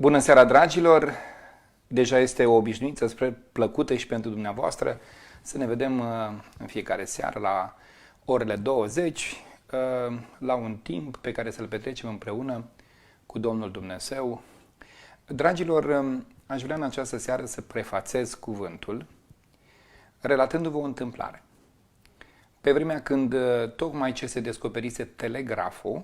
Bună seara, dragilor! Deja este o obișnuință spre plăcută și pentru dumneavoastră să ne vedem în fiecare seară la orele 20, la un timp pe care să-l petrecem împreună cu Domnul Dumnezeu. Dragilor, aș vrea în această seară să prefațez cuvântul relatându-vă o întâmplare. Pe vremea când tocmai ce se descoperise telegraful,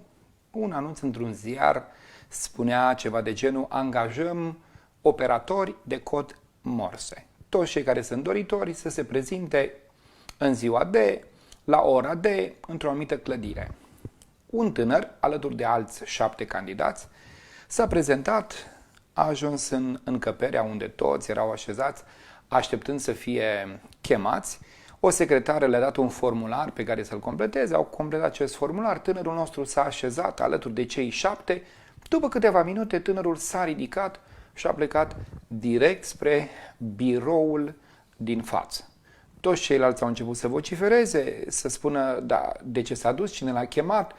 un anunț într-un ziar spunea ceva de genul: angajăm operatori de cod Morse. Toți cei care sunt doritori să se prezinte în ziua de, la ora de, într-o anumită clădire. Un tânăr, alături de alți 7 candidați, s-a prezentat, a ajuns în încăperea unde toți erau așezați, așteptând să fie chemați. O secretară le-a dat un formular pe care să-l completeze, au completat acest formular, tânărul nostru s-a așezat alături de cei 7, după câteva minute tânărul s-a ridicat și a plecat direct spre biroul din față. Toți ceilalți au început să vocifereze, să spună da, de ce s-a dus, cine l-a chemat,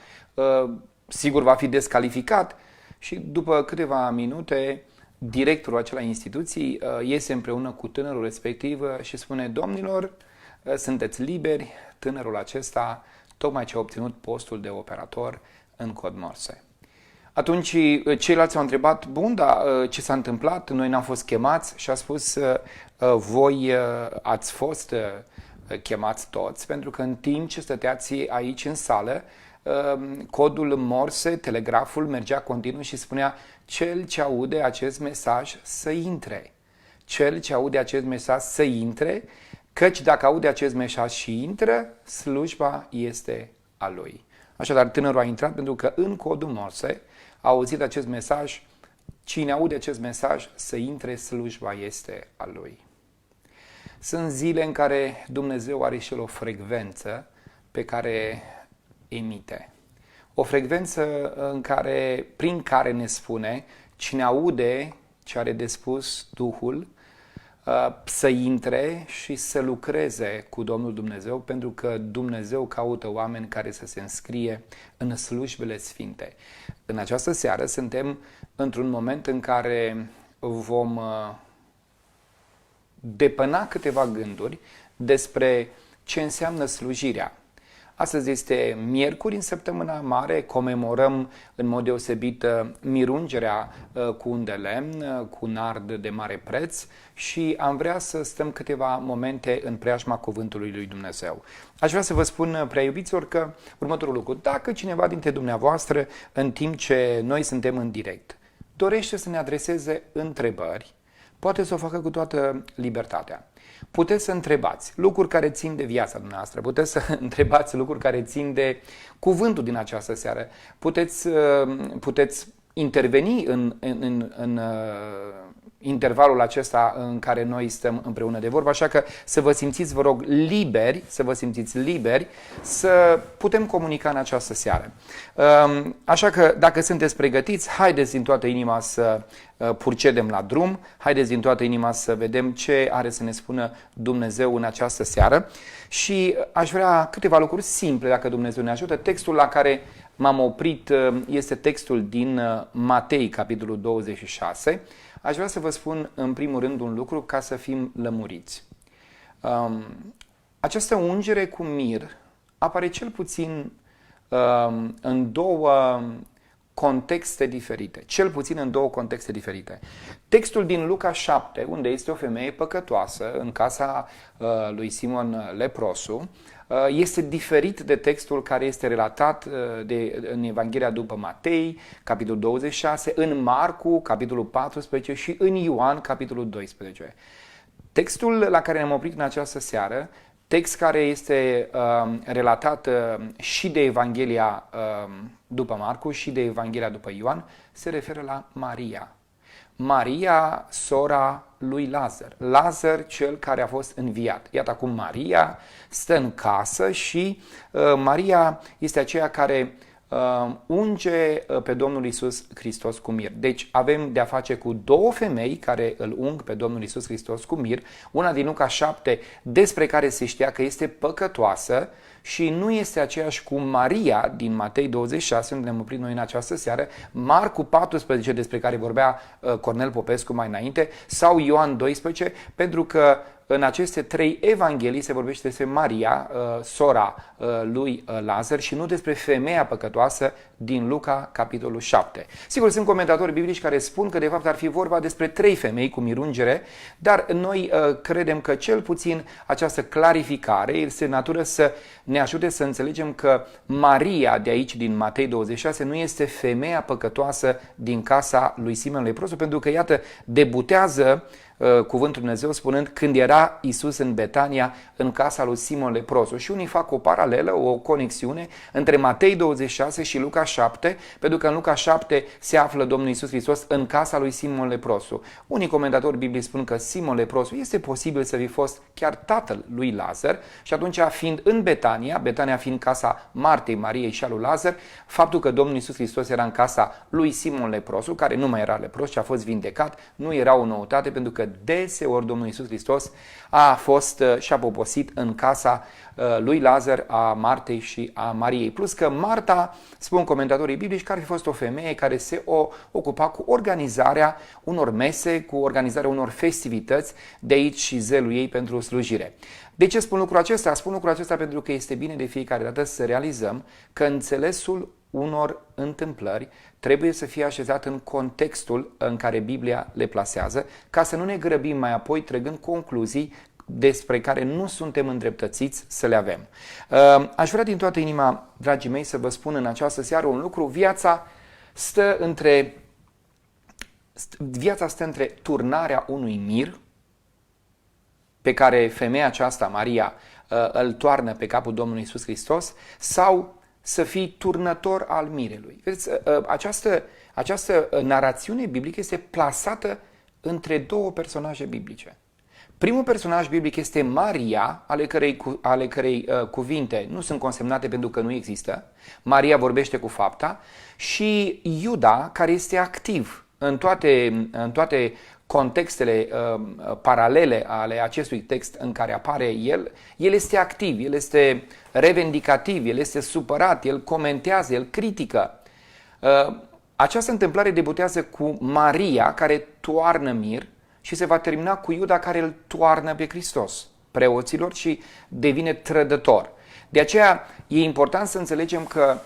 sigur va fi descalificat și după câteva minute directorul acelei instituții iese împreună cu tânărul respectiv și spune: domnilor, sunteți liberi, tânărul acesta tocmai ce a obținut postul de operator în cod Morse. Atunci ceilalți au întrebat: bun, dar ce s-a întâmplat? Noi n-am fost chemați. Și a spus: voi ați fost chemați toți, pentru că în timp ce stăteați aici în sală, codul Morse, telegraful, mergea continuu și spunea: cel ce aude acest mesaj să intre. Cel ce aude acest mesaj să intre, căci dacă aude acest mesaj și intră, slujba este a lui. Așadar, tânărul a intrat pentru că în codul Morse a auzit acest mesaj: cine aude acest mesaj să intre, slujba este a lui. Sunt zile în care Dumnezeu are și el o frecvență pe care emite. O frecvență prin care ne spune: cine aude ce are de spus Duhul, să intre și să lucreze cu Domnul Dumnezeu, pentru că Dumnezeu caută oameni care să se înscrie în slujbele sfinte. În această seară suntem într-un moment în care vom depăna câteva gânduri despre ce înseamnă slujirea. Astăzi este miercuri în săptămâna mare, comemorăm în mod deosebit mirungerea cu un de lemn, cu nard de mare preț și am vrea să stăm câteva momente în preajma cuvântului lui Dumnezeu. Aș vrea să vă spun, prea iubiților, că următorul lucru: dacă cineva dintre dumneavoastră, în timp ce noi suntem în direct, dorește să ne adreseze întrebări, poate să o facă cu toată libertatea. Puteți să întrebați lucruri care țin de viața dumneavoastră, puteți să întrebați lucruri care țin de cuvântul din această seară, puteți interveni în intervalul acesta în care noi stăm împreună de vorbă, așa că să vă simțiți, vă rog, liberi, să putem comunica în această seară. Așa că dacă sunteți pregătiți, haideți din toată inima să procedem la drum, haideți din toată inima să vedem ce are să ne spună Dumnezeu în această seară și aș vrea câteva lucruri simple, dacă Dumnezeu ne ajută. Textul la care m-am oprit este textul din Matei, capitolul 26. Aș vrea să vă spun în primul rând un lucru ca să fim lămuriți. Această ungere cu mir apare cel puțin în două contexte diferite. Textul din Luca 7, unde este o femeie păcătoasă în casa lui Simon leprosul, este diferit de textul care este relatat în Evanghelia după Matei, capitolul 26, în Marcu, capitolul 14 și în Ioan, capitolul 12. Textul la care ne-am oprit în această seară, text care este relatat și de Evanghelia după Marcu și de Evanghelia după Ioan, se referă la Maria. Maria, sora lui Lazar. Lazar, cel care a fost înviat. Iată acum Maria stă în casă și Maria este aceea care unge pe Domnul Iisus Hristos cu mir. Deci avem de a face cu două femei care îl ung pe Domnul Iisus Hristos cu mir, una din Luca 7 despre care se știa că este păcătoasă și nu este aceeași cu Maria din Matei 26, unde ne-am oprit noi în această seară, Marcu 14 despre care vorbea Cornel Popescu mai înainte sau Ioan 12, pentru că în aceste trei evanghelii se vorbește despre Maria, sora lui Lazar, și nu despre femeia păcătoasă din Luca, capitolul 7. Sigur, sunt comentatori biblici care spun că de fapt ar fi vorba despre trei femei cu mirungere, dar noi credem că cel puțin această clarificare este natură să ne ajute să înțelegem că Maria de aici, din Matei 26, nu este femeia păcătoasă din casa lui Simeon leprosul, pentru că, iată, debutează cuvântul Dumnezeu spunând când era Iisus în Betania, în casa lui Simon leprosul. Și unii fac o paralelă, o conexiune între Matei 26 și Luca 7, pentru că în Luca 7 se află Domnul Iisus Hristos în casa lui Simon leprosul. Unii comentatori biblici spun că Simon leprosul este posibil să fi fost chiar tatăl lui Lazar și atunci, fiind în Betania, Betania fiind casa Martei, Mariei și a lui Lazar, faptul că Domnul Iisus Hristos era în casa lui Simon leprosul, care nu mai era lepros, ci a fost vindecat, nu era o noutate, pentru că deseori Domnul Iisus Hristos a fost și a poposit în casa lui Lazar, a Martei și a Mariei. Plus că Marta, spun comentatorii biblici, că ar fi fost o femeie care se ocupa cu organizarea unor mese, cu organizarea unor festivități, de aici și zelul ei pentru slujire. De ce spun lucrul acesta? Spun lucrul acesta pentru că este bine de fiecare dată să realizăm că înțelesul unor întâmplări trebuie să fie așezat în contextul în care Biblia le plasează, ca să nu ne grăbim mai apoi trăgând concluzii despre care nu suntem îndreptățiți să le avem. Aș vrea din toată inima, dragii mei, să vă spun în această seară un lucru. Viața stă între turnarea unui mir pe care femeia aceasta, Maria, îl toarnă pe capul Domnului Iisus Hristos, sau să fii turnător al mirelui. Vedeți, această narațiune biblică este plasată între două personaje biblice. Primul personaj biblic este Maria, ale cărei cuvinte nu sunt consemnate pentru că nu există. Maria vorbește cu fapta, și Iuda, care este activ în toate contextele paralele ale acestui text în care apare el este activ, el este revendicativ, el este supărat, el comentează, el critică. Această întâmplare debutează cu Maria, care toarnă mir, și se va termina cu Iuda, care îl toarnă pe Hristos preoților și devine trădător. De aceea e important să înțelegem că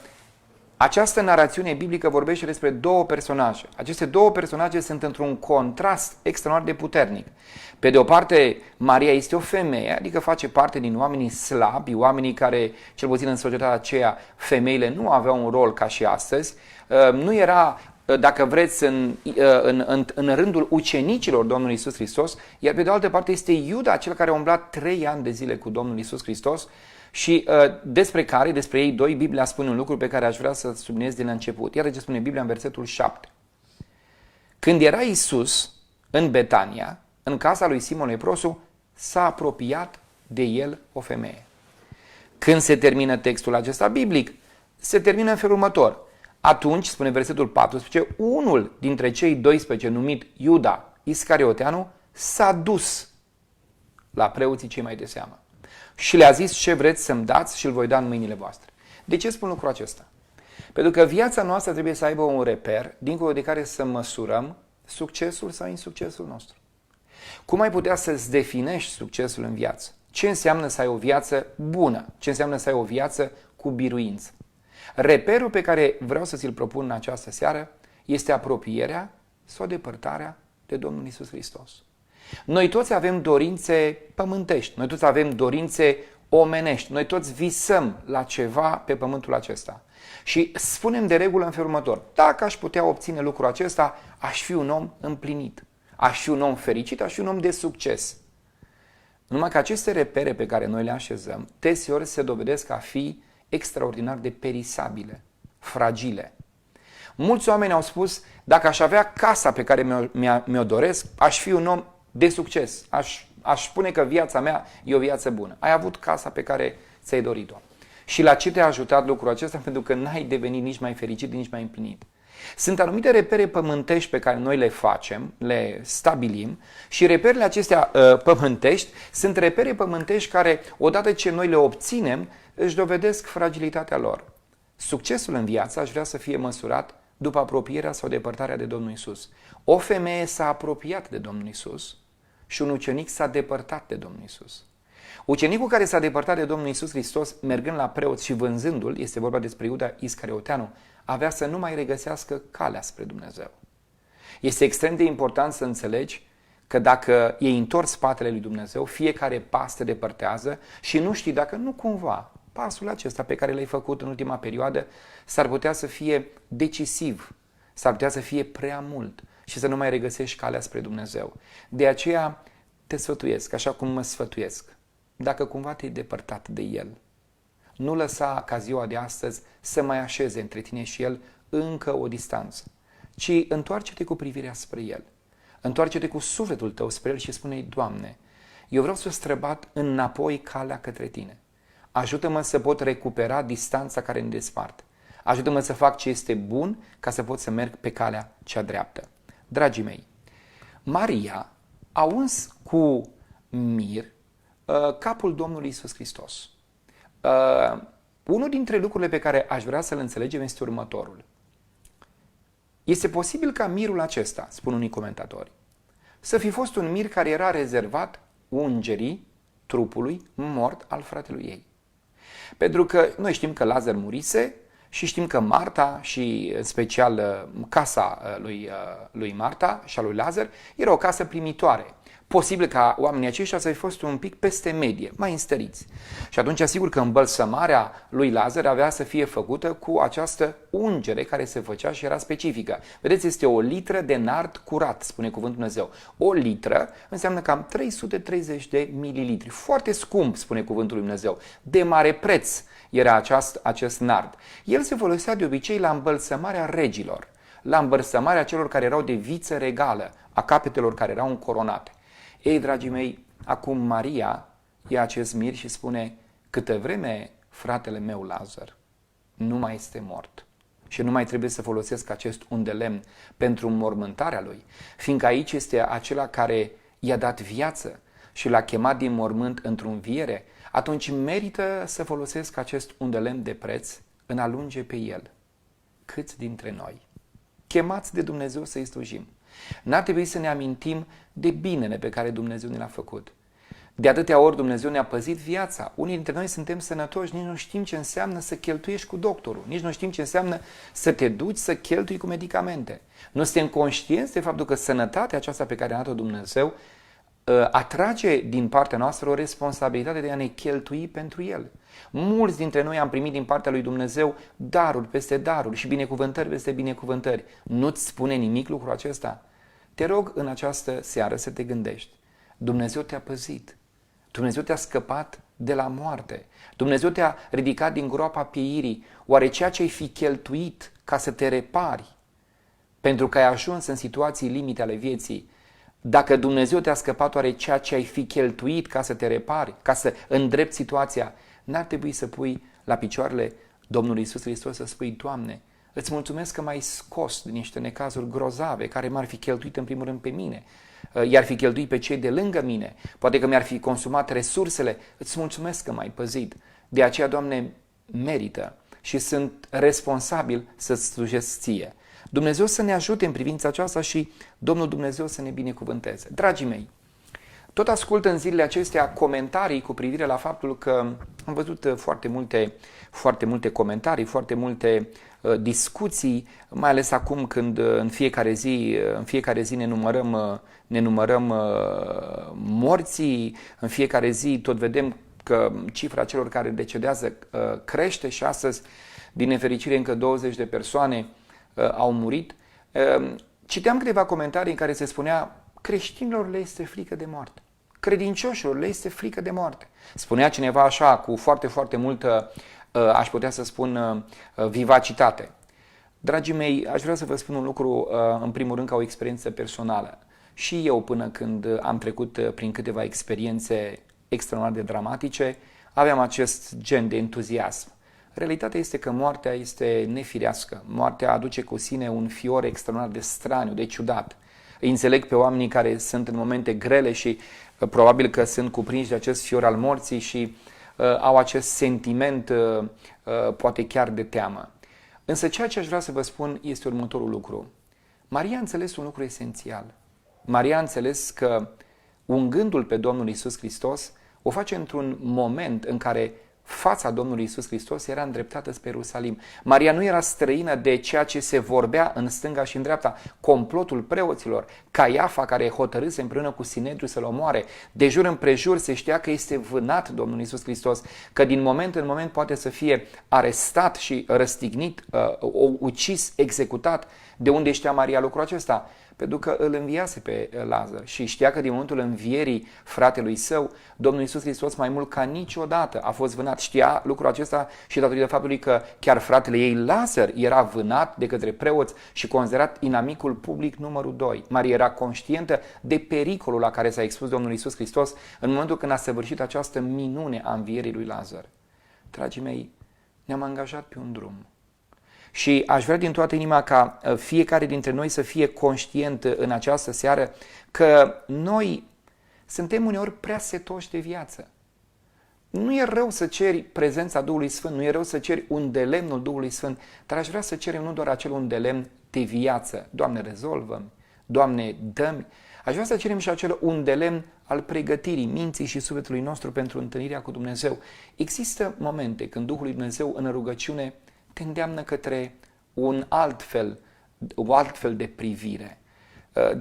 această narațiune biblică vorbește despre două personaje. Aceste două personaje sunt într-un contrast extraordinar de puternic. Pe de o parte, Maria este o femeie, adică face parte din oamenii slabi, oamenii care, cel puțin în societatea aceea, femeile nu aveau un rol ca și astăzi. Nu era, dacă vreți, în rândul ucenicilor Domnului Iisus Hristos, iar pe de altă parte este Iuda, cel care a umblat 3 ani de zile cu Domnul Iisus Hristos, și despre ei doi, Biblia spune un lucru pe care aș vrea să subliniez din început. Iar ce spune Biblia în versetul 7. Când era Iisus în Betania, în casa lui Simon leprosul, s-a apropiat de el o femeie. Când se termină textul acesta biblic, se termină în felul următor. Atunci, spune versetul 14, unul dintre cei 12, numit Iuda Iscarioteanu, s-a dus la preoții cei mai de seamă și le-a zis: ce vreți să-mi dați și îl voi da în mâinile voastre. De ce spun lucrul acesta? Pentru că viața noastră trebuie să aibă un reper dincolo de care să măsurăm succesul sau insuccesul nostru. Cum ai putea să-ți definești succesul în viață? Ce înseamnă să ai o viață bună? Ce înseamnă să ai o viață cu biruință? Reperul pe care vreau să ți-l propun în această seară este apropierea sau depărtarea de Domnul Iisus Hristos. Noi toți avem dorințe pământești, noi toți avem dorințe omenești, noi toți visăm la ceva pe pământul acesta. Și spunem de regulă în felul următor: dacă aș putea obține lucrul acesta, aș fi un om împlinit, aș fi un om fericit, aș fi un om de succes. Numai că aceste repere pe care noi le așezăm, deseori se dovedesc a fi extraordinar de perisabile, fragile. Mulți oameni au spus: dacă aș avea casa pe care mi-o doresc, aș fi un om de succes. Aș spune că viața mea e o viață bună. Ai avut casa pe care ți-ai dorit-o. Și la ce te-a ajutat lucrul acesta? Pentru că n-ai devenit nici mai fericit, nici mai împlinit. Sunt anumite repere pământești pe care noi le facem, le stabilim și reperele acestea pământești sunt repere pământești care, odată ce noi le obținem, își dovedesc fragilitatea lor. Succesul în viață aș vrea să fie măsurat după apropierea sau depărtarea de Domnul Isus. O femeie s-a apropiat de Domnul Isus și un ucenic s-a depărtat de Domnul Isus. Ucenicul care s-a depărtat de Domnul Isus Hristos, mergând la preot și vânzându-l, este vorba despre Iuda Iscarioteanu, avea să nu mai regăsească calea spre Dumnezeu. Este extrem de important să înțelegi că dacă e întors spatele lui Dumnezeu, fiecare pas te depărtează și nu știi dacă nu cumva pasul acesta pe care l-ai făcut în ultima perioadă s-ar putea să fie decisiv, s-ar putea să fie prea mult și să nu mai regăsești calea spre Dumnezeu. De aceea te sfătuiesc, așa cum mă sfătuiesc, dacă cumva te-ai depărtat de El, nu lăsa ca ziua de astăzi să mai așeze între tine și El încă o distanță, ci întoarce-te cu privirea spre El. Întoarce-te cu sufletul tău spre El și spune-i: Doamne, eu vreau să străbat înapoi calea către Tine. Ajută-mă să pot recupera distanța care ne desparte. Ajută-mă să fac ce este bun ca să pot să merg pe calea cea dreaptă. Dragii mei, Maria a uns cu mir capul Domnului Iisus Hristos. Unul dintre lucrurile pe care aș vrea să-l înțelegem este următorul. Este posibil ca mirul acesta, spun unii comentatori, să fi fost un mir care era rezervat ungerii trupului mort al fratelui ei. Pentru că noi știm că Lazar murise și știm că Marta și în special casa lui Marta și a lui Lazar era o casă primitoare. Posibil ca oamenii aceștia să fi fost un pic peste medie, mai înstăriți. Și atunci asigur că îmbălsămarea lui Lazar avea să fie făcută cu această ungere care se făcea și era specifică. Vedeți, este o litră de nard curat, spune cuvântul Dumnezeu. O litră înseamnă cam 330 de mililitri. Foarte scump, spune cuvântul lui Dumnezeu. De mare preț era acest nard. El se folosea de obicei la îmbălsămarea regilor, la îmbălsămarea celor care erau de viță regală, a capetelor care erau încoronate. Ei, dragii mei, acum Maria ia acest mir și spune: câtă vreme fratele meu Lazar nu mai este mort și nu mai trebuie să folosesc acest un de lemn pentru înmormântarea lui, fiindcă aici este acela care i-a dat viață și l-a chemat din mormânt într-o înviere, atunci merită să folosesc acest un de lemn de preț în a lunge pe el. Câți dintre noi, chemați de Dumnezeu să-i slujim, n-ar trebui să ne amintim de binele pe care Dumnezeu ne l-a făcut? De atâtea ori Dumnezeu ne-a păzit viața. Unii dintre noi suntem sănătoși, nici nu știm ce înseamnă să cheltuiești cu doctorul, nici nu știm ce înseamnă să te duci să cheltui cu medicamente. Nu suntem conștienți de faptul că sănătatea aceasta pe care a dat-o Dumnezeu atrage din partea noastră o responsabilitate de a ne cheltui pentru El. Mulți dintre noi am primit din partea lui Dumnezeu daruri peste daruri și binecuvântări peste binecuvântări. Nu-ți spune nimic lucrul acesta? Te rog în această seară să te gândești. Dumnezeu te-a păzit. Dumnezeu te-a scăpat de la moarte. Dumnezeu te-a ridicat din groapa pieirii. Oare ceea ce ai fi cheltuit ca să te repari, pentru că ai ajuns în situații limite ale vieții, dacă Dumnezeu te-a scăpat, oare ceea ce ai fi cheltuit ca să te repari, ca să îndrepți situația, n-ar trebui să pui la picioarele Domnului Iisus Hristos să spui: Doamne, îți mulțumesc că m-ai scos din niște necazuri grozave care m-ar fi cheltuit în primul rând pe mine, i-ar fi cheltuit pe cei de lângă mine, poate că mi-ar fi consumat resursele, îți mulțumesc că m-ai păzit. De aceea, Doamne, merită și sunt responsabil să-ți slujesc Ție. Dumnezeu să ne ajute în privința aceasta și Domnul Dumnezeu să ne binecuvânteze. Dragii mei, tot ascult în zilele acestea comentarii cu privire la faptul că am văzut foarte multe comentarii, foarte multe discuții, mai ales acum când în fiecare zi ne numărăm morții, în fiecare zi tot vedem că cifra celor care decedează crește și astăzi, din nefericire, încă 20 de persoane au murit. Citeam câteva comentarii în care se spunea: creștinilor le este frică de moarte, credincioșilor le este frică de moarte. Spunea cineva așa, cu foarte multă, aș putea să spun, vivacitate. Dragii mei, aș vrea să vă spun un lucru, în primul rând, ca o experiență personală. Și eu, până când am trecut prin câteva experiențe extraordinar de dramatice, aveam acest gen de entuziasm. Realitatea este că moartea este nefirească. Moartea aduce cu sine un fior extraordinar de straniu, de ciudat. Îi înțeleg pe oamenii care sunt în momente grele și probabil că sunt cuprinși de acest fior al morții și au acest sentiment, poate chiar de teamă. Însă ceea ce aș vrea să vă spun este următorul lucru. Maria a înțeles un lucru esențial. Maria a înțeles că ungându-L pe Domnul Iisus Hristos o face într-un moment în care fața Domnului Iisus Hristos era îndreptată spre Ierusalim. Maria nu era străină de ceea ce se vorbea în stânga și în dreapta. Complotul preoților, Caiafa care hotărâse împreună cu Sinedriu să-L omoare. De jur împrejur se știa că este vânat Domnul Iisus Hristos, că din moment în moment poate să fie arestat și răstignit, ucis, executat. De unde știa Maria lucrul acesta? Pentru că îl înviase pe Lazar și știa că din momentul învierii fratelui său, Domnul Iisus Hristos mai mult ca niciodată a fost vânat. Știa lucrul acesta și datorită faptului că chiar fratele ei Lazar era vânat de către preoți și considerat inamicul public numărul 2. Maria era conștientă de pericolul la care s-a expus Domnul Iisus Hristos în momentul când a săvârșit această minune a învierii lui Lazar. Dragii mei, ne-am angajat pe un drum. Și aș vrea din toată inima ca fiecare dintre noi să fie conștient în această seară că noi suntem uneori prea setoși de viață. Nu e rău să ceri prezența Duhului Sfânt, nu e rău să ceri undelemnul Duhului Sfânt, dar aș vrea să cerem nu doar acel undelemn de viață. Doamne, rezolvă-mi, Doamne, dă-mi. Aș vrea să cerem și acel undelemn al pregătirii minții și sufletului nostru pentru întâlnirea cu Dumnezeu. Există momente când Duhul lui Dumnezeu în rugăciune te îndeamnă către o altfel de privire.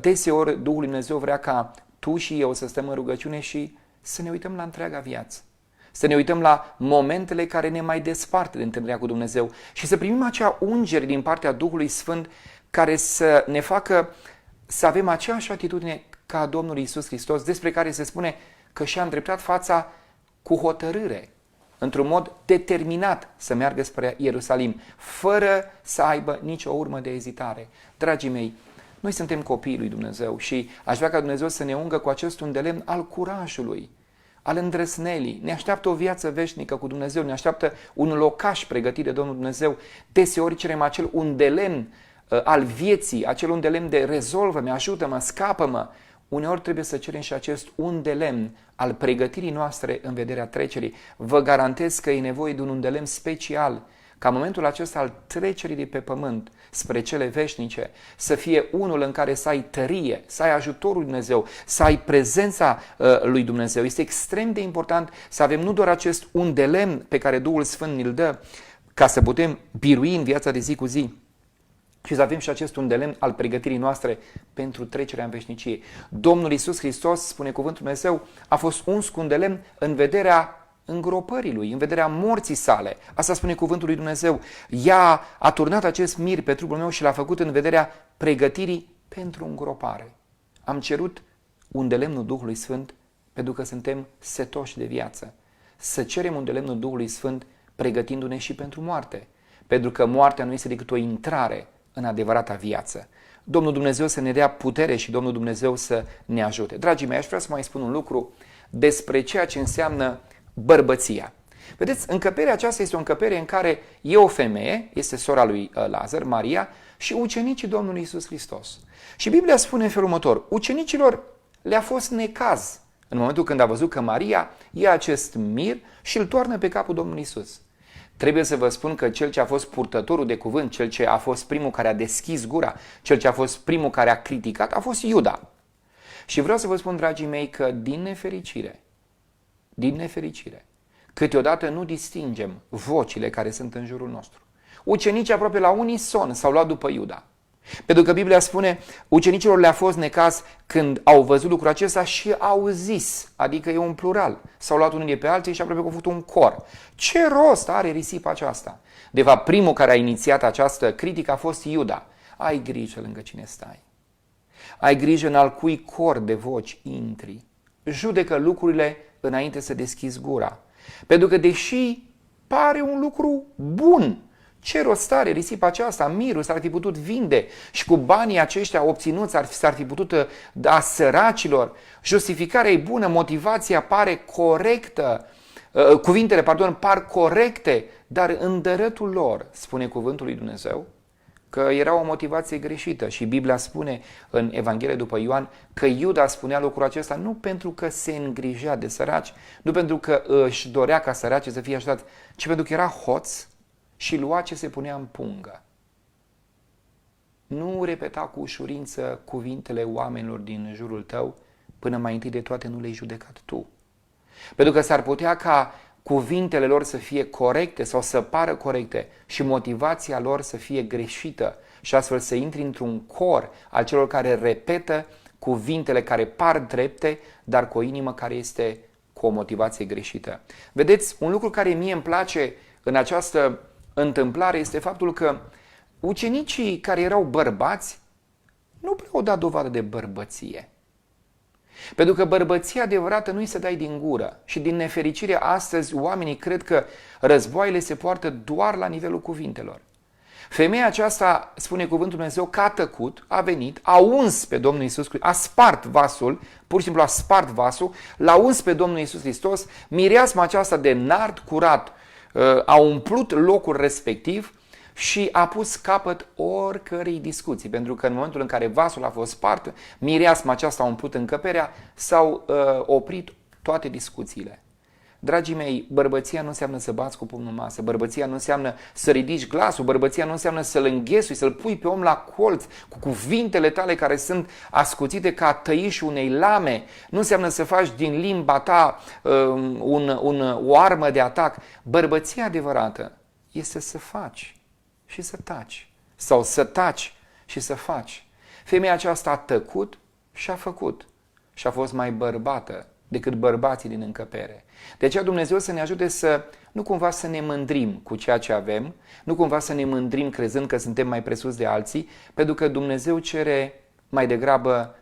Deseori Duhul lui Dumnezeu vrea ca tu și eu să stăm în rugăciune și să ne uităm la întreaga viață. Să ne uităm la momentele care ne mai despart de întâlnirea cu Dumnezeu și să primim acea ungere din partea Duhului Sfânt care să ne facă să avem aceeași atitudine ca Domnul Iisus Hristos, despre care se spune că și-a îndreptat fața cu hotărâre, într-un mod determinat să meargă spre Ierusalim, fără să aibă nicio urmă de ezitare. Dragii mei, noi suntem copiii lui Dumnezeu și aș vrea ca Dumnezeu să ne ungă cu acest undelemn al curajului, al îndrăznelii. Ne așteaptă o viață veșnică cu Dumnezeu, ne așteaptă un locaș pregătit de Domnul Dumnezeu. Deseori cerem acel undelemn al vieții, acel undelemn de rezolvă-mă, ajută-mă, scapă-mă. Uneori trebuie să cerem și acest undelemn al pregătirii noastre în vederea trecerii. Vă garantez că e nevoie de un undelemn special, ca momentul acesta al trecerii de pe pământ spre cele veșnice să fie unul în care să ai tărie, să ai ajutorul lui Dumnezeu, să ai prezența lui Dumnezeu. Este extrem de important să avem nu doar acest undelemn pe care Duhul Sfânt ne-l dă ca să putem birui în viața de zi cu zi, și să avem și acest undelemn al pregătirii noastre pentru trecerea în veșnicie. Domnul Iisus Hristos, spune cuvântul Dumnezeu, a fost uns cu undelemn în vederea îngropării Lui, în vederea morții sale. Asta spune cuvântul lui Dumnezeu. Ea a turnat acest mir pe trupul meu și l-a făcut în vederea pregătirii pentru îngropare. Am cerut undelemnul Duhului Sfânt pentru că suntem setoși de viață. Să cerem undelemnul Duhului Sfânt pregătindu-ne și pentru moarte. Pentru că moartea nu este decât o intrare în adevărata viață. Domnul Dumnezeu să ne dea putere și Domnul Dumnezeu să ne ajute. Dragii mei, aș vrea să mai spun un lucru despre ceea ce înseamnă bărbăția. Vedeți, încăperea aceasta este o încăpere în care e o femeie, este sora lui Lazar, Maria, și ucenicii Domnului Iisus Hristos. Și Biblia spune în felul următor, ucenicilor le-a fost necaz în momentul când a văzut că Maria ia acest mir și îl toarnă pe capul Domnului Iisus. Trebuie să vă spun că cel ce a fost purtătorul de cuvânt, cel ce a fost primul care a deschis gura, cel ce a fost primul care a criticat, a fost Iuda. Și vreau să vă spun, dragii mei, că din nefericire, câteodată nu distingem vocile care sunt în jurul nostru. Ucenicii aproape la unison s-au luat după Iuda. Pentru că Biblia spune, ucenicilor le-a fost necaz când au văzut lucrul acesta și au zis, adică e un plural, s-au luat unii de pe alții și aproape că au făcut un cor. Ce rost are risipa aceasta? De fapt, primul care a inițiat această critică a fost Iuda. Ai grijă lângă cine stai. Ai grijă în al cui cor de voci intri. Judecă lucrurile înainte să deschizi gura. Pentru că deși pare un lucru bun, ce rost are risipa aceasta? Mirul s-ar fi putut vinde și cu banii aceștia obținuți s-ar fi putut da săracilor. Justificarea e bună, motivația pare corectă, Cuvintele, par corecte, dar în dărătul lor, spune cuvântul lui Dumnezeu, că era o motivație greșită și Biblia spune în Evanghelie după Ioan că Iuda spunea lucrul acesta nu pentru că se îngrijea de săraci, nu pentru că își dorea ca săracii să fie ajutați, ci pentru că era hoț și lua ce se punea în pungă. Nu repeta cu ușurință cuvintele oamenilor din jurul tău până mai întâi de toate nu le-ai judecat tu. Pentru că s-ar putea ca cuvintele lor să fie corecte sau să pară corecte și motivația lor să fie greșită și astfel să intri într-un cor al celor care repetă cuvintele care par drepte, dar cu o inimă care este cu o motivație greșită. Vedeți, un lucru care mie îmi place în această întâmplare este faptul că ucenicii care erau bărbați nu prea au dat dovadă de bărbăție. Pentru că bărbăția adevărată nu-i să dai din gură. Și din nefericire astăzi oamenii cred că războaiele se poartă doar la nivelul cuvintelor. Femeia aceasta, spune cuvântul Dumnezeu, că a tăcut, a venit, a uns pe Domnul Iisus Hristos, a spart vasul, pur și simplu a spart vasul, l-a uns pe Domnul Iisus Hristos, mireasma aceasta de nard curat a umplut locul respectiv și a pus capăt oricărei discuții, pentru că în momentul în care vasul a fost spart, mireasma aceasta a umplut încăperea, s-au oprit toate discuțiile. Dragii mei, bărbăția nu înseamnă să bați cu pumnul în masă, bărbăția nu înseamnă să ridici glasul, bărbăția nu înseamnă să-l înghesui, să-l pui pe om la colț cu cuvintele tale care sunt ascuțite ca tăișul unei lame, nu înseamnă să faci din limba ta o armă de atac. Bărbăția adevărată este să faci și să taci, sau să taci și să faci. Femeia aceasta a tăcut și a făcut și a fost mai bărbată decât bărbații din încăpere. De aceea Dumnezeu să ne ajute să nu cumva să ne mândrim cu ceea ce avem, nu cumva să ne mândrim crezând că suntem mai presus de alții, pentru că Dumnezeu cere mai degrabă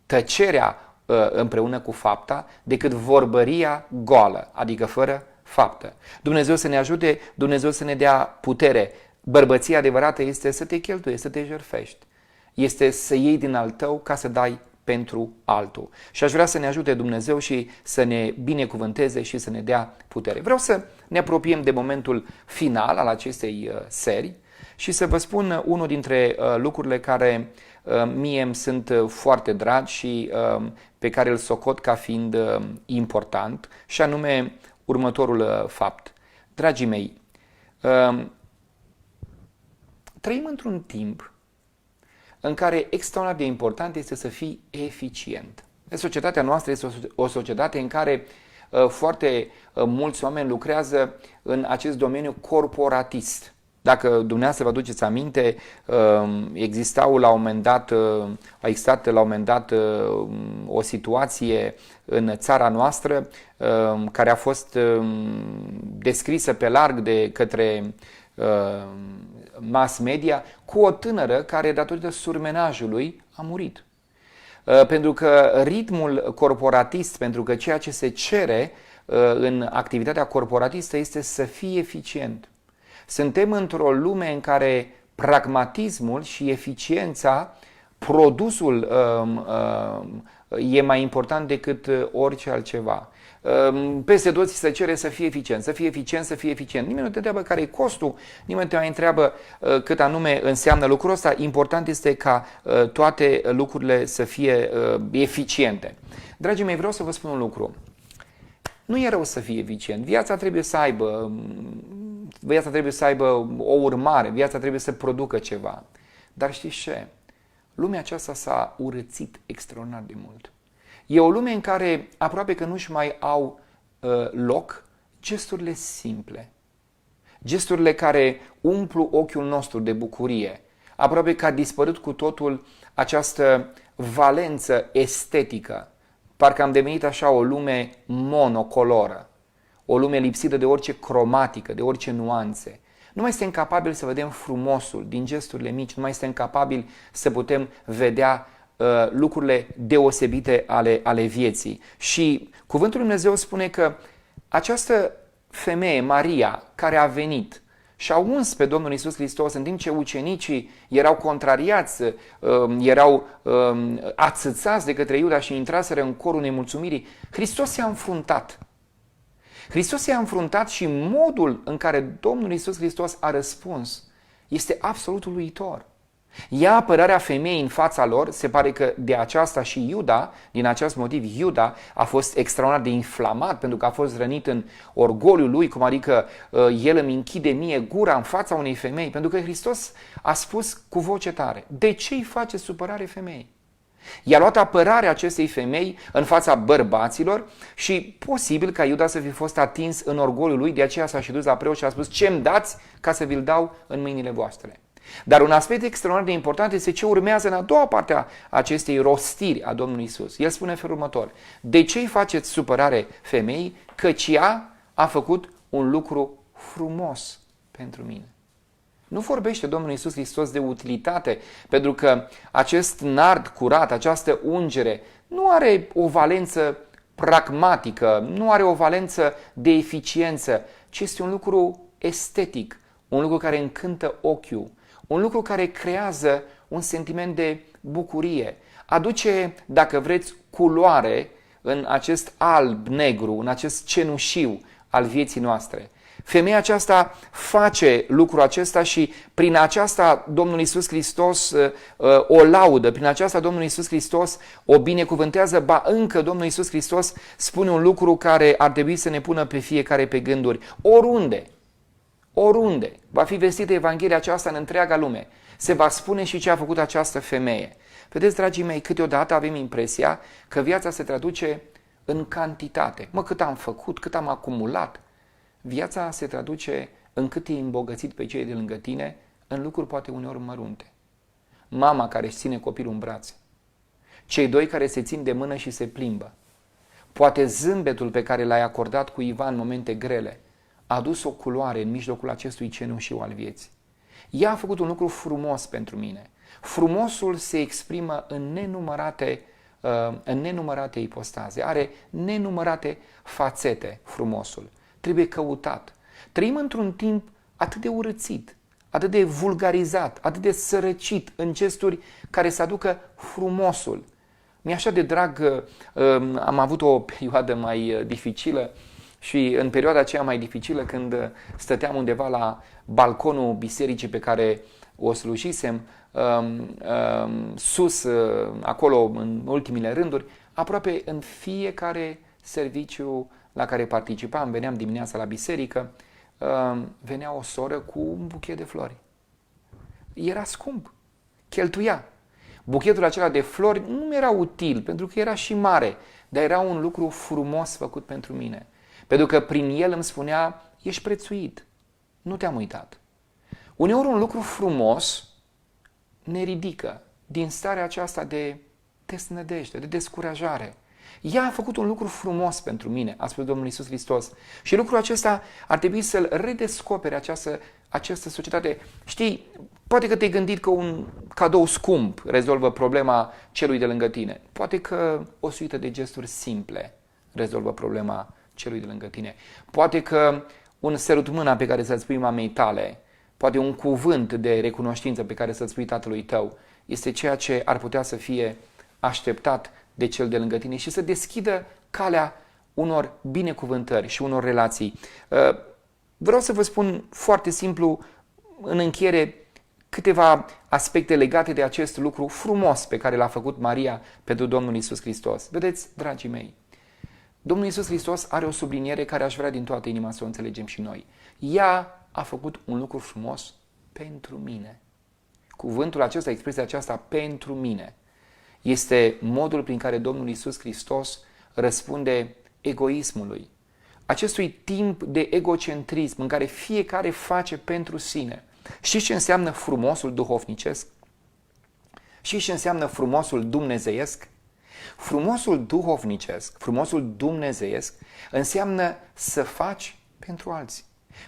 tăcerea împreună cu fapta decât vorbăria goală, adică fără faptă. Dumnezeu să ne ajute, Dumnezeu să ne dea putere. Bărbăția adevărată este să te cheltuiești, să te jertfești. Este să iei din al tău ca să dai pentru altul. Și aș vrea să ne ajute Dumnezeu și să ne binecuvânteze și să ne dea putere. Vreau să ne apropiem de momentul final al acestei serii și să vă spun unul dintre lucrurile care mie îmi sunt foarte dragi și pe care îl socot ca fiind important, și anume următorul fapt. Dragii mei, trăim într-un timp în care extraordinar de important este să fii eficient. Societatea noastră este o societate în care foarte mulți oameni lucrează în acest domeniu corporatist. Dacă dumneavoastră vă aduceți aminte, a existat la un moment dat o situație în țara noastră care a fost descrisă pe larg de către mass media, cu o tânără care, datorită surmenajului, a murit. Pentru că ritmul corporatist, pentru că ceea ce se cere în activitatea corporatistă este să fii eficient. Suntem într-o lume în care pragmatismul și eficiența, produsul e mai important decât orice altceva. Peste tot se cere să fie eficient, să fie eficient, să fie eficient. Nimeni nu te întreabă care e costul, nimeni nu te mai întreabă cât anume înseamnă lucrul ăsta. Important este ca toate lucrurile să fie eficiente. Dragii mei, vreau să vă spun un lucru. Nu e rău să fii eficient. Viața trebuie să aibă o urmare, viața trebuie să producă ceva. Dar știți ce? Lumea aceasta s-a urățit extraordinar de mult. E o lume în care aproape că nu-și mai au loc gesturile simple. Gesturile care umplu ochiul nostru de bucurie. Aproape că a dispărut cu totul această valență estetică. Parcă am devenit așa o lume monocoloră. O lume lipsită de orice cromatică, de orice nuanțe. Nu mai suntem capabili să vedem frumosul din gesturile mici, nu mai suntem capabili să putem vedea lucrurile deosebite ale vieții. Și cuvântul Lui Dumnezeu spune că această femeie, Maria, care a venit și a uns pe Domnul Iisus Hristos în timp ce ucenicii erau contrariați, erau ațățați de către Iuda și intraseră în corul nemulțumirii, Hristos s-a înfruntat. Hristos i-a înfruntat și modul în care Domnul Iisus Hristos a răspuns este absolut uluitor. Ia apărarea femeii în fața lor, se pare că de aceasta și Iuda, din acest motiv Iuda a fost extraordinar de inflamat pentru că a fost rănit în orgoliul lui, cum adică el îmi închide mie gura în fața unei femei, pentru că Hristos a spus cu voce tare, de ce îi face supărare femeii? I-a luat apărarea acestei femei în fața bărbaților și posibil ca Iuda să fi fost atins în orgoliul lui, de aceea s-a și dus la preot și a spus ce-mi dați ca să vi-l dau în mâinile voastre. Dar un aspect extraordinar de important este ce urmează în a doua parte a acestei rostiri a Domnului Isus. El spune în felul următor, de ce îi faceți supărare femeii? Căci ea a făcut un lucru frumos pentru mine. Nu vorbește Domnul Iisus Hristos de utilitate, pentru că acest nard curat, această ungere, nu are o valență pragmatică, nu are o valență de eficiență, ci este un lucru estetic, un lucru care încântă ochiul, un lucru care creează un sentiment de bucurie, aduce, dacă vreți, culoare în acest alb-negru, în acest cenușiu al vieții noastre. Femeia aceasta face lucrul acesta și prin aceasta Domnul Iisus Hristos o laudă, prin aceasta Domnul Iisus Hristos o binecuvântează, ba încă Domnul Iisus Hristos spune un lucru care ar trebui să ne pună pe fiecare pe gânduri. Oriunde va fi vestită Evanghelia aceasta în întreaga lume, se va spune și ce a făcut această femeie. Vedeți, dragii mei, câteodată avem impresia că viața se traduce în cantitate. Cât am făcut, cât am acumulat. Viața se traduce în cât e îmbogățit pe cei de lângă tine, în lucruri poate uneori mărunte. Mama care își ține copilul în brațe, cei doi care se țin de mână și se plimbă, poate zâmbetul pe care l-ai acordat cuiva în momente grele, a adus o culoare în mijlocul acestui cenușiu al vieții. Ea a făcut un lucru frumos pentru mine. Frumosul se exprimă în nenumărate ipostaze, are nenumărate fațete frumosul. Trebuie căutat. Trăim într-un timp atât de urățit, atât de vulgarizat, atât de sărăcit în gesturi care să aducă frumosul. Mi-e așa de drag, am avut o perioadă mai dificilă și în perioada aceea mai dificilă când stăteam undeva la balconul bisericii pe care o slujisem, sus, acolo, în ultimile rânduri, aproape în fiecare serviciu la care participam, veneam dimineața la biserică, venea o soră cu un buchet de flori. Era scump, cheltuia. Buchetul acela de flori nu era util, pentru că era și mare, dar era un lucru frumos făcut pentru mine. Pentru că prin el îmi spunea, ești prețuit, nu te-am uitat. Uneori un lucru frumos ne ridică din starea aceasta de desnădejde, de descurajare. Ea a făcut un lucru frumos pentru mine, a spus Domnul Iisus Hristos. Și lucrul acesta ar trebui să-l redescopere această societate. Știi, poate că te-ai gândit că un cadou scump rezolvă problema celui de lângă tine. Poate că o suită de gesturi simple rezolvă problema celui de lângă tine. Poate că un sărut mâna pe care să-l spui mamei tale, poate un cuvânt de recunoștință pe care să-l spui tatălui tău, este ceea ce ar putea să fie așteptat de cel de lângă tine și să deschidă calea unor binecuvântări și unor relații. Vreau să vă spun foarte simplu, în încheiere, câteva aspecte legate de acest lucru frumos pe care l-a făcut Maria pentru Domnul Iisus Hristos. Vedeți, dragii mei, Domnul Iisus Hristos are o subliniere care aș vrea din toată inima să o înțelegem și noi. Ea a făcut un lucru frumos pentru mine. Cuvântul acesta, expresia aceasta, pentru mine, este modul prin care Domnul Iisus Hristos răspunde egoismului, acestui timp de egocentrism în care fiecare face pentru sine. Știți ce înseamnă frumosul duhovnicesc? Știți ce înseamnă frumosul dumnezeiesc? Frumosul duhovnicesc, frumosul dumnezeiesc, înseamnă să faci pentru alții.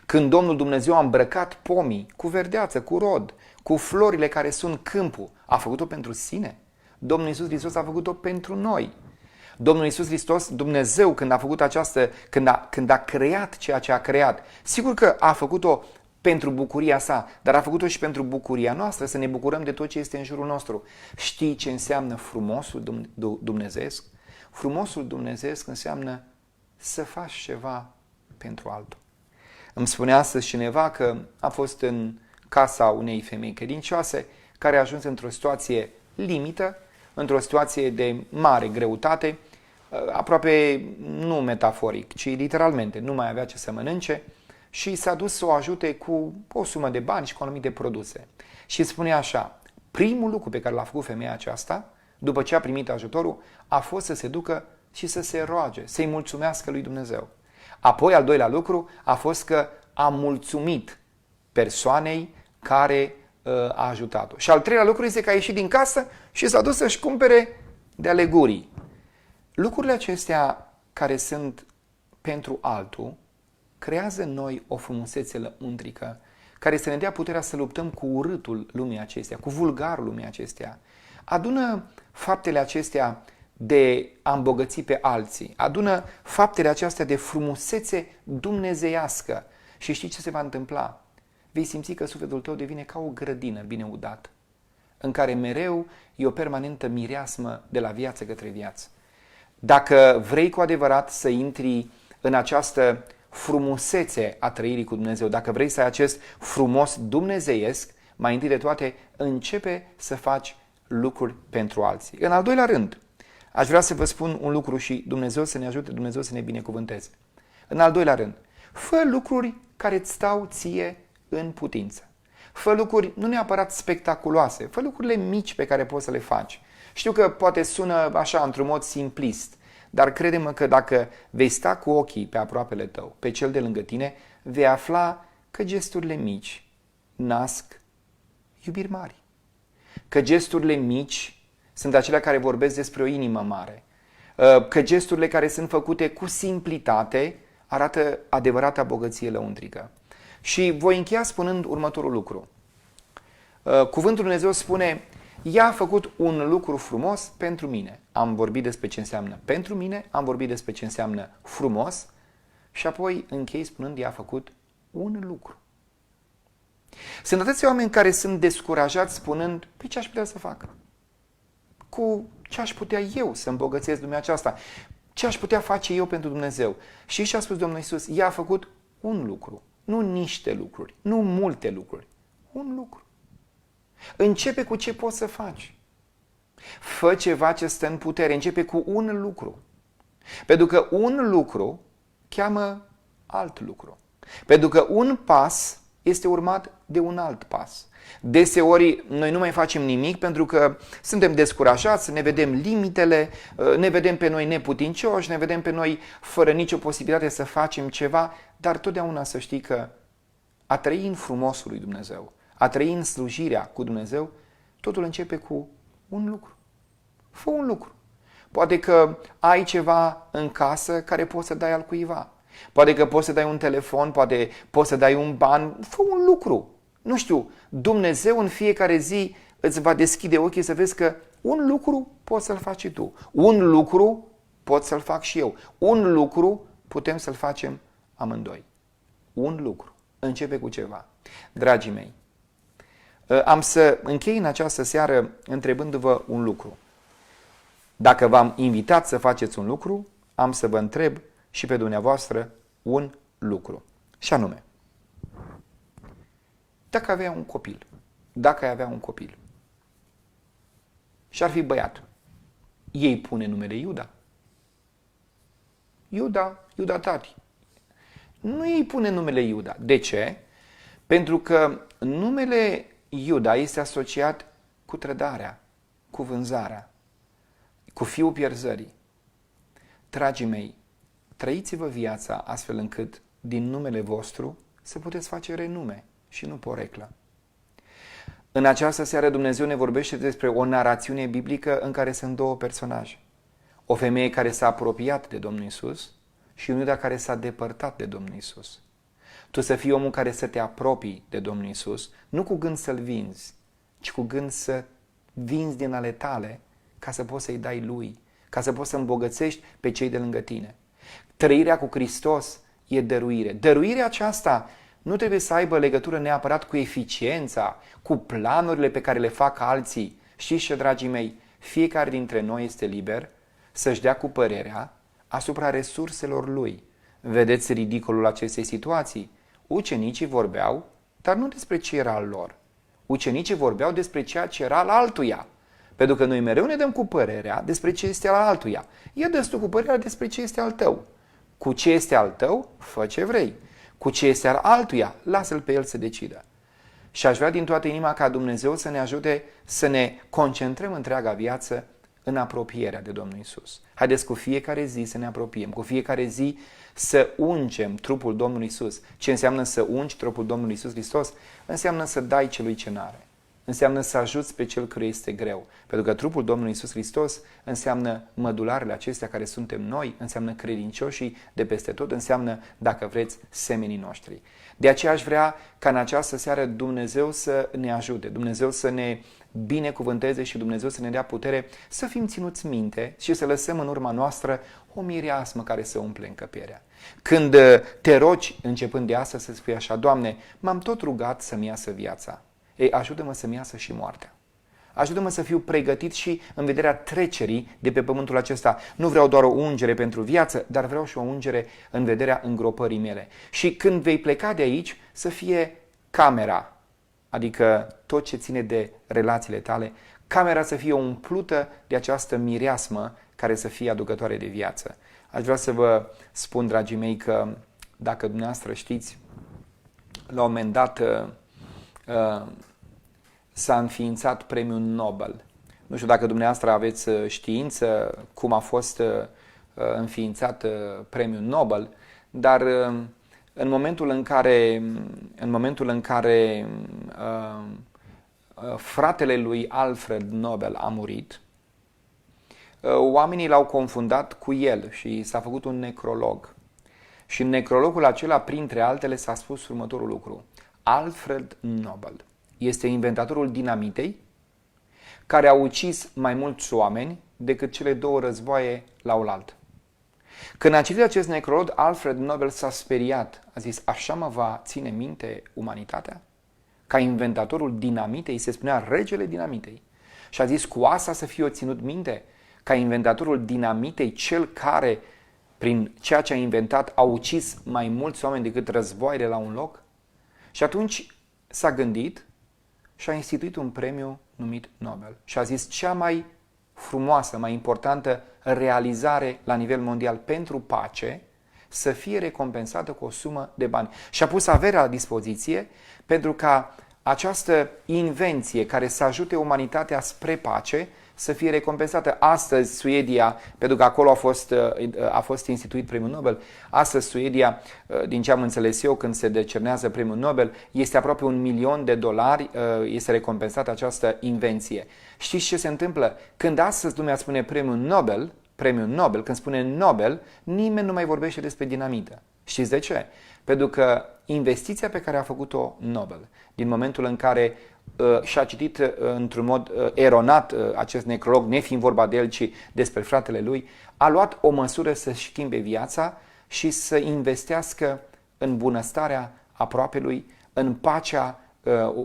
Când Domnul Dumnezeu a îmbrăcat pomii cu verdeață, cu rod, cu florile care sunt câmpul, a făcut-o pentru sine? Domnul Iisus Hristos a făcut-o pentru noi. Domnul Iisus Hristos, Dumnezeu, când a făcut când a creat ceea ce a creat, sigur că a făcut-o pentru bucuria sa, dar a făcut-o și pentru bucuria noastră, să ne bucurăm de tot ce este în jurul nostru. Știi ce înseamnă frumosul dumnezeiesc? Frumosul dumnezeiesc înseamnă să faci ceva pentru altul. Îmi spunea astăzi cineva că a fost în casa unei femei credincioase care a ajuns într-o situație limită, într-o situație de mare greutate, aproape nu metaforic, ci literalmente, nu mai avea ce să mănânce și s-a dus să o ajute cu o sumă de bani și cu anumite produse. Și spunea așa, primul lucru pe care l-a făcut femeia aceasta, după ce a primit ajutorul, a fost să se ducă și să se roage, să-i mulțumească lui Dumnezeu. Apoi, al doilea lucru a fost că a mulțumit persoanei care a ajutat-o. Și al treilea lucru este că a ieșit din casă și s-a dus să-și cumpere de alegurii. Lucrurile acestea care sunt pentru altul creează în noi o frumusețe lăuntrică care să ne dea puterea să luptăm cu urâtul lumii acestea, cu vulgarul lumii acestea. Adună faptele acestea de a îmbogăți pe alții, adună faptele acestea de frumusețe dumnezeiască și știi ce se va întâmpla? Vei simți că sufletul tău devine ca o grădină bine udată, în care mereu e o permanentă mireasmă de la viață către viață. Dacă vrei cu adevărat să intri în această frumusețe a trăirii cu Dumnezeu, dacă vrei să ai acest frumos dumnezeiesc, mai întâi de toate începe să faci lucruri pentru alții. În al doilea rând, aș vrea să vă spun un lucru și Dumnezeu să ne ajute, Dumnezeu să ne binecuvânteze. În al doilea rând, fă lucruri care îți stau ție în putință. Fă lucruri nu neapărat spectaculoase, fă lucrurile mici pe care poți să le faci. Știu că poate sună așa într-un mod simplist, dar crede-mă că dacă vei sta cu ochii pe aproapele tău, pe cel de lângă tine, vei afla că gesturile mici nasc iubiri mari. Că gesturile mici sunt acelea care vorbesc despre o inimă mare. Că gesturile care sunt făcute cu simplitate arată adevărata bogăție lăuntrică. Și voi încheia spunând următorul lucru. Cuvântul Dumnezeu spune, ea a făcut un lucru frumos pentru mine. Am vorbit despre ce înseamnă pentru mine, am vorbit despre ce înseamnă frumos și apoi închei spunând, ea a făcut un lucru. Sunt atâția oameni care sunt descurajați spunând, păi ce aș putea să fac? Cu ce aș putea eu să îmbogățesc lumea aceasta? Ce aș putea face eu pentru Dumnezeu? Și ce a spus Domnul Iisus? Ea a făcut un lucru, nu niște lucruri, nu multe lucruri, un lucru. Începe cu ce poți să faci. Fă ceva ce stă în putere, începe cu un lucru. Pentru că un lucru cheamă alt lucru. Pentru că un pas este urmat de un alt pas. Deseori noi nu mai facem nimic pentru că suntem descurajați, ne vedem limitele, ne vedem pe noi neputincioși, ne vedem pe noi fără nicio posibilitate să facem ceva, dar totdeauna să știi că a trăi în frumosul lui Dumnezeu, a trăi în slujirea cu Dumnezeu, totul începe cu un lucru. Fă un lucru. Poate că ai ceva în casă care poți să dai al cuiva. Poate că poți să dai un telefon, poate poți să dai un ban. Fă un lucru. Nu știu, Dumnezeu în fiecare zi îți va deschide ochii să vezi că un lucru poți să-l faci și tu. Un lucru pot să-l fac și eu. Un lucru putem să-l facem amândoi. Un lucru. Începe cu ceva. Dragii mei, am să închei în această seară întrebându-vă un lucru. Dacă v-am invitat să faceți un lucru, am să vă întreb și pe dumneavoastră un lucru. Și anume, dacă avea un copil, dacă ai avea un copil și ar fi băiat, ei pune numele Iuda? Iuda tati. Nu ei pune numele Iuda. De ce? Pentru că numele Iuda este asociat cu trădarea, cu vânzarea, cu fiul pierzării. Dragii mei, trăiți-vă viața astfel încât din numele vostru să puteți face renume și nu poreclă. În această seară Dumnezeu ne vorbește despre o narațiune biblică în care sunt două personaje. O femeie care s-a apropiat de Domnul Iisus și un Iuda care s-a depărtat de Domnul Iisus. Tu să fii omul care să te apropii de Domnul Iisus, nu cu gând să-L vinzi, ci cu gând să vinzi din ale tale ca să poți să-i dai Lui, ca să poți să îmbogățești pe cei de lângă tine. Trăirea cu Hristos e dăruire. Dăruirea aceasta nu trebuie să aibă legătură neapărat cu eficiența, cu planurile pe care le fac alții. Știți ce, dragii mei, fiecare dintre noi este liber să-și dea cu părerea asupra resurselor lui. Vedeți ridicolul acestei situații? Ucenicii vorbeau, dar nu despre ce era al lor. Ucenicii vorbeau despre ceea ce era al altuia. Pentru că noi mereu ne dăm cu părerea despre ce este al altuia. Ia dă-ți tu cu părerea despre ce este al tău. Cu ce este al tău, fă ce vrei. Cu ce este al altuia, lasă-l pe el să decidă. Și aș vrea din toată inima ca Dumnezeu să ne ajute să ne concentrăm întreaga viață în apropierea de Domnul Iisus. Haideți cu fiecare zi să ne apropiem, cu fiecare zi să ungem trupul Domnului Iisus. Ce înseamnă să ungi trupul Domnului Iisus Hristos? Înseamnă să dai celui ce n-are. Înseamnă să ajuți pe cel căruia este greu. Pentru că trupul Domnului Iisus Hristos înseamnă mădularele acestea care suntem noi, înseamnă credincioșii de peste tot, înseamnă, dacă vreți, semenii noștri. De aceea aș vrea ca în această seară Dumnezeu să ne ajute, Dumnezeu să ne binecuvânteze și Dumnezeu să ne dea putere să fim ținuți minte și să lăsăm în urma noastră o mireasmă care să umple încăperea. Când te rogi, începând de astăzi, să spui așa: Doamne, m-am tot rugat să-mi iasă viața. Ei, ajută-mă să-mi iasă și moartea. Ajută-mă să fiu pregătit și în vederea trecerii de pe pământul acesta. Nu vreau doar o ungere pentru viață, dar vreau și o ungere în vederea îngropării mele. Și când vei pleca de aici, să fie camera, adică tot ce ține de relațiile tale, camera să fie umplută de această mireasmă care să fie aducătoare de viață. Aș vrea să vă spun, dragii mei, că dacă dumneavoastră știți, la un moment dat s-a înființat premiul Nobel. Nu știu dacă dumneavoastră aveți știință cum a fost înființat premiul Nobel, dar în momentul în care fratele lui Alfred Nobel a murit, oamenii l-au confundat cu el și s-a făcut un necrolog. Și în necrologul acela, printre altele, s-a spus următorul lucru: Alfred Nobel este inventatorul dinamitei, care a ucis mai mulți oameni decât cele două războaie la oaltă. Când a citit acest necrolog, Alfred Nobel s-a speriat. A zis: așa mă va ține minte umanitatea? Ca inventatorul dinamitei, se spunea regele dinamitei. Și a zis: cu asta să fie ținut minte? Ca inventatorul dinamitei, cel care, prin ceea ce a inventat, a ucis mai mulți oameni decât războaiele la un loc? Și atunci s-a gândit și a instituit un premiu numit Nobel. Și a zis: cea mai frumoasă, mai importantă realizare la nivel mondial pentru pace să fie recompensată cu o sumă de bani. Și a pus averea la dispoziție pentru ca această invenție care să ajute umanitatea spre pace să fie recompensată. Astăzi Suedia, pentru că acolo a fost instituit premiul Nobel, astăzi Suedia, din ce am înțeles eu, când se decernează premiul Nobel, este aproape $1.000.000, este recompensată această invenție. Știți ce se întâmplă? Când astăzi lumea spune premiul Nobel, când spune Nobel, nimeni nu mai vorbește despre dinamită. Știți de ce? Pentru că investiția pe care a făcut-o Nobel, din momentul în care și-a citit într-un mod eronat acest necrolog, nefiind vorba de el, ci despre fratele lui, a luat o măsură să-și schimbe viața și să investească în bunăstarea aproapelui, în pacea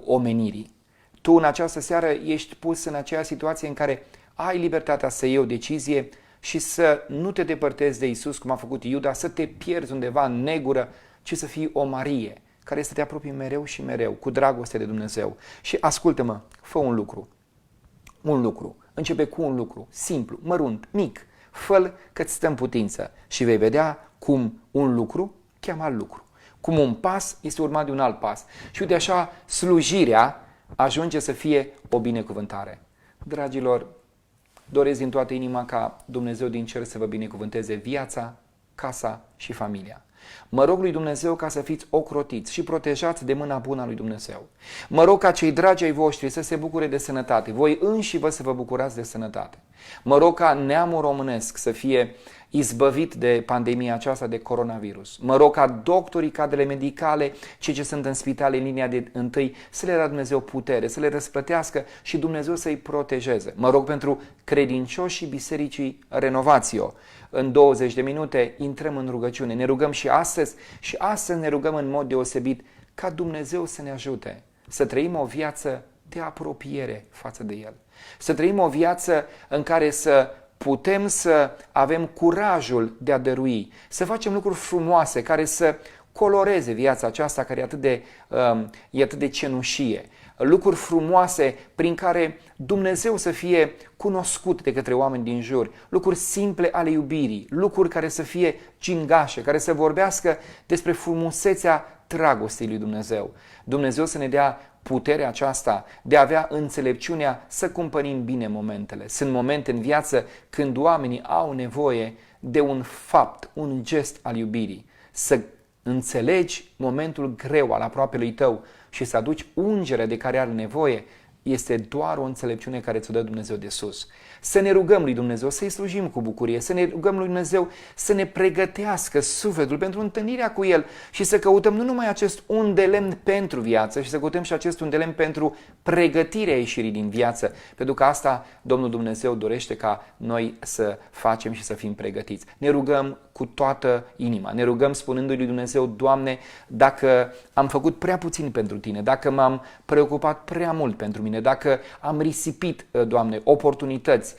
omenirii. Tu în această seară ești pus în aceea situație în care ai libertatea să iei o decizie și să nu te depărtezi de Isus cum a făcut Iuda, să te pierzi undeva în negură, ci să fii o Marie care să te apropie mereu și mereu cu dragoste de Dumnezeu. Și ascultă-mă, fă un lucru, începe cu un lucru, simplu, mărunt, mic, fă-l că-ți stă în putință și vei vedea cum un lucru cheamă alt lucru, cum un pas este urmat de un alt pas. Și uite așa, slujirea ajunge să fie o binecuvântare. Dragilor, doresc din toată inima ca Dumnezeu din cer să vă binecuvânteze viața, casa și familia. Mă rog lui Dumnezeu ca să fiți ocrotiți și protejați de mâna bună a lui Dumnezeu. Mă rog ca cei dragi ai voștri să se bucure de sănătate, voi înși vă să vă bucurați de sănătate. Mă rog ca neamul românesc să fie izbăvit de pandemia aceasta de coronavirus. Mă rog ca doctorii, cadrele medicale, cei ce sunt în spitale în linia de întâi, să le dea Dumnezeu putere, să le răsplătească și Dumnezeu să-i protejeze. Mă rog pentru credincioșii Bisericii Renovatio. În 20 de minute intrăm în rugăciune. Ne rugăm și astăzi ne rugăm în mod deosebit ca Dumnezeu să ne ajute să trăim o viață de apropiere față de El. Să trăim o viață în care să putem să avem curajul de a dărui, să facem lucruri frumoase care să coloreze viața aceasta care e atât de cenușie. Lucruri frumoase prin care Dumnezeu să fie cunoscut de către oameni din jur, lucruri simple ale iubirii, lucruri care să fie gingașe, care să vorbească despre frumusețea dragostei lui Dumnezeu. Dumnezeu să ne dea puterea aceasta de a avea înțelepciunea să cumpărim bine momentele. Sunt momente în viață când oamenii au nevoie de un fapt, un gest al iubirii. Să înțelegi momentul greu al aproapelui tău și să aduci ungerea de care are nevoie este doar o înțelepciune care ți-o dă Dumnezeu de sus. Să ne rugăm lui Dumnezeu, să-i slujim cu bucurie, să ne rugăm lui Dumnezeu să ne pregătească sufletul pentru întâlnirea cu El și să căutăm nu numai acest un de lemn pentru viață, și să căutăm și acest un de lemn pentru pregătirea ieșirii din viață, pentru că asta Domnul Dumnezeu dorește ca noi să facem și să fim pregătiți. Ne rugăm cu toată inima, ne rugăm spunându-i lui Dumnezeu: Doamne, dacă am făcut prea puțin pentru Tine, dacă m-am preocupat prea mult pentru mine, dacă am risipit, Doamne, oportunități,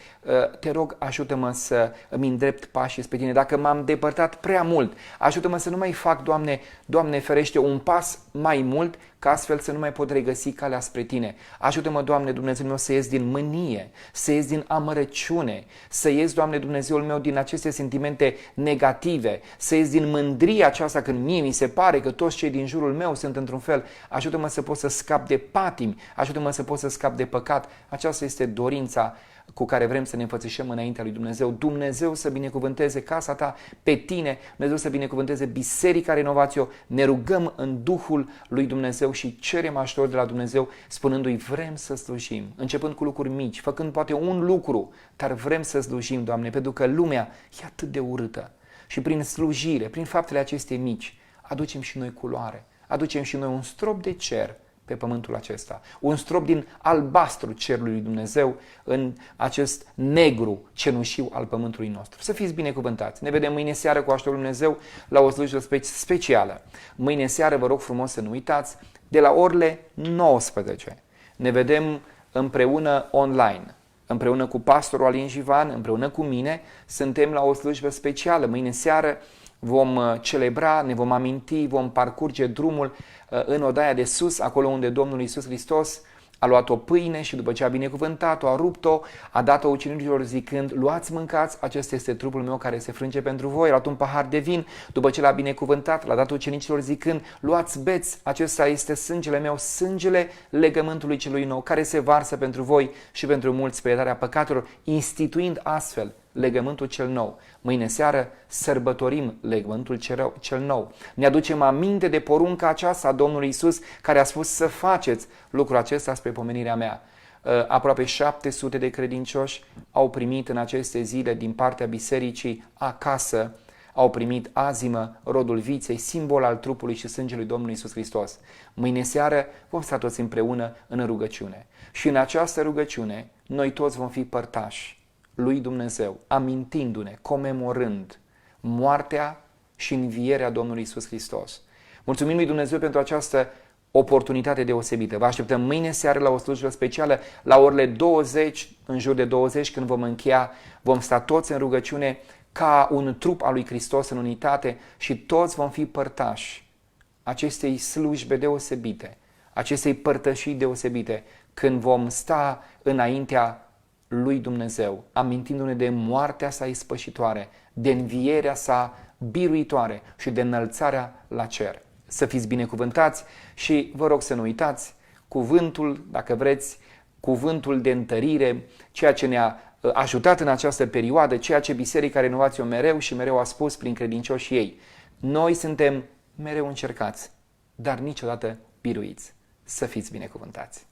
te rog, ajută-mă să îmi îndrept pașii spre Tine. Dacă m-am depărtat prea mult, ajută-mă să nu mai fac, Doamne ferește, un pas mai mult, ca astfel să nu mai pot regăsi calea spre Tine. Ajută-mă, Doamne Dumnezeul meu, să ies din mânie, să ies din amărăciune, să ies, Doamne Dumnezeul meu, din aceste sentimente negative, să ies din mândria aceasta când mie mi se pare că toți cei din jurul meu sunt într-un fel. Ajută-mă să pot să scap de patimi, ajută-mă să pot să scap de păcat. Aceasta este dorința cu care vrem să ne înfățișăm înaintea lui Dumnezeu. Dumnezeu să binecuvânteze casa ta, pe tine, Dumnezeu să binecuvânteze Biserica Renovatio. Ne rugăm în Duhul lui Dumnezeu și cerem ajutor de la Dumnezeu, spunându-i: vrem să slujim, începând cu lucruri mici, făcând poate un lucru, dar vrem să slujim, Doamne, pentru că lumea e atât de urâtă. Și prin slujire, prin faptele acestei mici, aducem și noi culoare, aducem și noi un strop de cer pe pământul acesta, un strop din albastru cerului lui Dumnezeu în acest negru cenușiu al pământului nostru. Să fiți binecuvântați! Ne vedem mâine seară cu ajutorul lui Dumnezeu la o slujbă specială. Mâine seară vă rog frumos să nu uitați, de la orele 19. Ne vedem împreună online, împreună cu pastorul Alin Jivan, împreună cu mine, suntem la o slujbă specială. Mâine seară vom celebra, ne vom aminti, vom parcurge drumul în odaia de sus, acolo unde Domnul Iisus Hristos a luat o pâine și după ce a binecuvântat-o, a rupt-o, a dat-o ucenicilor zicând: luați, mâncați, acesta este trupul meu care se frânge pentru voi. A luat un pahar de vin, după ce l-a binecuvântat, l-a dat ucenicilor zicând: luați, beți, acesta este sângele meu, sângele legământului celui nou, care se varsă pentru voi și pentru mulți spre iertarea păcatelor, instituind astfel legământul cel nou. Mâine seară sărbătorim legământul cel nou. Ne aducem aminte de porunca aceasta a Domnului Iisus, care a spus să faceți lucrul acesta spre pomenirea mea. Aproape 700 de credincioși au primit în aceste zile din partea bisericii acasă, au primit azimă, rodul viței, simbol al trupului și sângelui Domnului Iisus Hristos. Mâine seară vom sta toți împreună în rugăciune. Și în această rugăciune noi toți vom fi părtași lui Dumnezeu, amintindu-ne, comemorând moartea și învierea Domnului Iisus Hristos. Mulțumim lui Dumnezeu pentru această oportunitate deosebită. Vă așteptăm mâine seară la o slujbă specială, la orele 20, în jur de 20, când vom încheia, vom sta toți în rugăciune ca un trup al lui Hristos în unitate și toți vom fi părtași acestei slujbe deosebite, acestei părtășii deosebite, când vom sta înaintea lui Dumnezeu, amintindu-ne de moartea sa ispășitoare, de învierea sa biruitoare și de înălțarea la cer. Să fiți binecuvântați și vă rog să nu uitați cuvântul, dacă vreți, cuvântul de întărire, ceea ce ne-a ajutat în această perioadă, ceea ce Biserica Renovatio mereu și mereu a spus prin credincioșii ei. Noi suntem mereu încercați, dar niciodată biruiți. Să fiți binecuvântați!